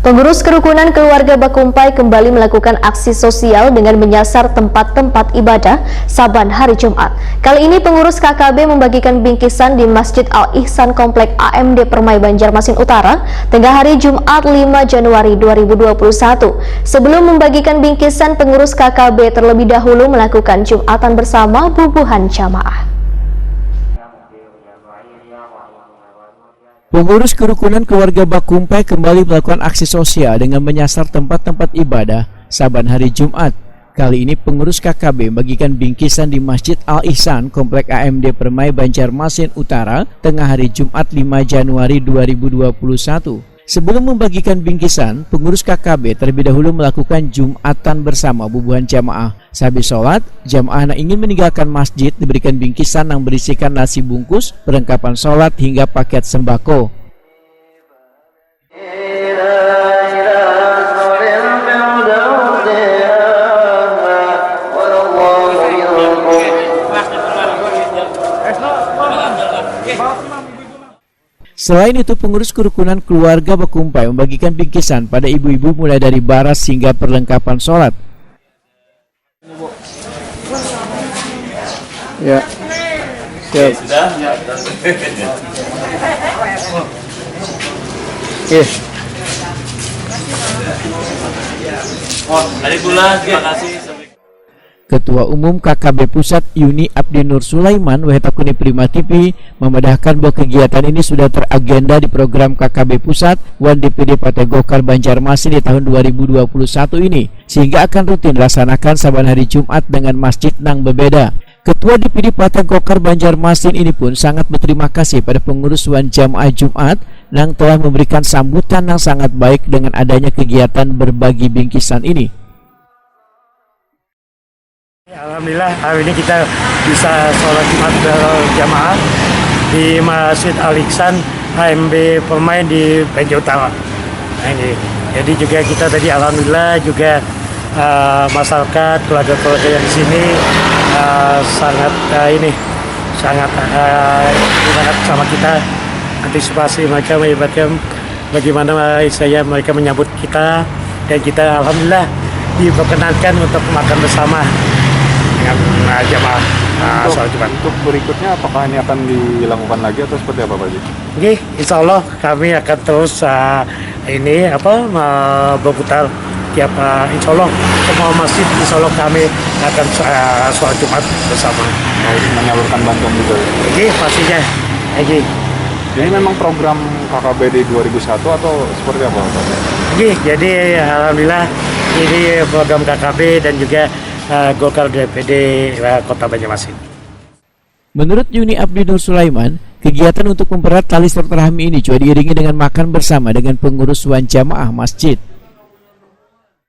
Pengurus kerukunan keluarga Bakumpai kembali melakukan aksi sosial dengan menyasar tempat-tempat ibadah saban hari Jumat. Kali ini pengurus KKB membagikan bingkisan di Masjid Al-Ihsan Komplek AMD Permai Banjarmasin Utara tengah hari Jumat 5 Januari 2021. Sebelum membagikan bingkisan, pengurus KKB terlebih dahulu melakukan Jumatan bersama bubuhan jamaah. Pengurus kerukunan keluarga Bakumpai kembali melakukan aksi sosial dengan menyasar tempat-tempat ibadah saban hari Jumat. Kali ini pengurus KKB membagikan bingkisan di Masjid Al-Ihsan Komplek AMD Permai Banjarmasin Utara tengah hari Jumat 5 Januari 2021. Sebelum membagikan bingkisan, pengurus KKB terlebih dahulu melakukan Jumatan bersama bubuhan jamaah. Sehabis sholat, jamaah yang ingin meninggalkan masjid diberikan bingkisan yang berisikan nasi bungkus, perlengkapan sholat hingga paket sembako. Selain itu, pengurus kerukunan keluarga Bakumpai membagikan bingkisan pada ibu-ibu mulai dari baras hingga perlengkapan sholat. Ya. Siap. Sudah? Hari pula, terima kasih. Ketua Umum KKB Pusat Yuni Abdi Nur Sulaiman Wahetakuni Prima TV memedahkan bahwa kegiatan ini sudah teragenda di program KKB Pusat Wan DPD Partai Golkar Banjarmasin di tahun 2021 ini, sehingga akan rutin dilaksanakan saban hari Jumat dengan masjid nang berbeda. Ketua DPD Partai Golkar Banjarmasin ini pun sangat berterima kasih pada pengurus Wan Jamaah Jumat yang telah memberikan sambutan yang sangat baik dengan adanya kegiatan berbagi bingkisan ini. Alhamdulillah hari ini kita bisa sholat Jumat berjamaah di Masjid Al-Ihsan AMD Permai di Banjar Utara. Nah, ini. Jadi juga kita tadi alhamdulillah juga masyarakat keluarga-keluarga yang di sini sangat sama kita, antisipasi macam bagaimana mereka menyambut kita, dan kita alhamdulillah diperkenankan untuk makan bersama dengan jamaah sholat Jumat. Untuk berikutnya apakah ini akan dilakukan lagi atau seperti apa Pak Haji? Oke, insya Allah kami akan terus berputar tiap insya Allah semua masjid insya Allah kami akan sholat Jumat bersama. Menyalurkan bantuan juga. Oke, pastinya. Oke. Ini memang program KKB di 2001 atau seperti apa Pak? Oke, jadi alhamdulillah ini program KKB dan juga Golkar DPD Kota Banjarmasin. Menurut Yuni Abdi Nur Sulaiman, kegiatan untuk mempererat tali silaturahmi ini juga diiringi dengan makan bersama dengan pengurus Wan Jamaah Masjid.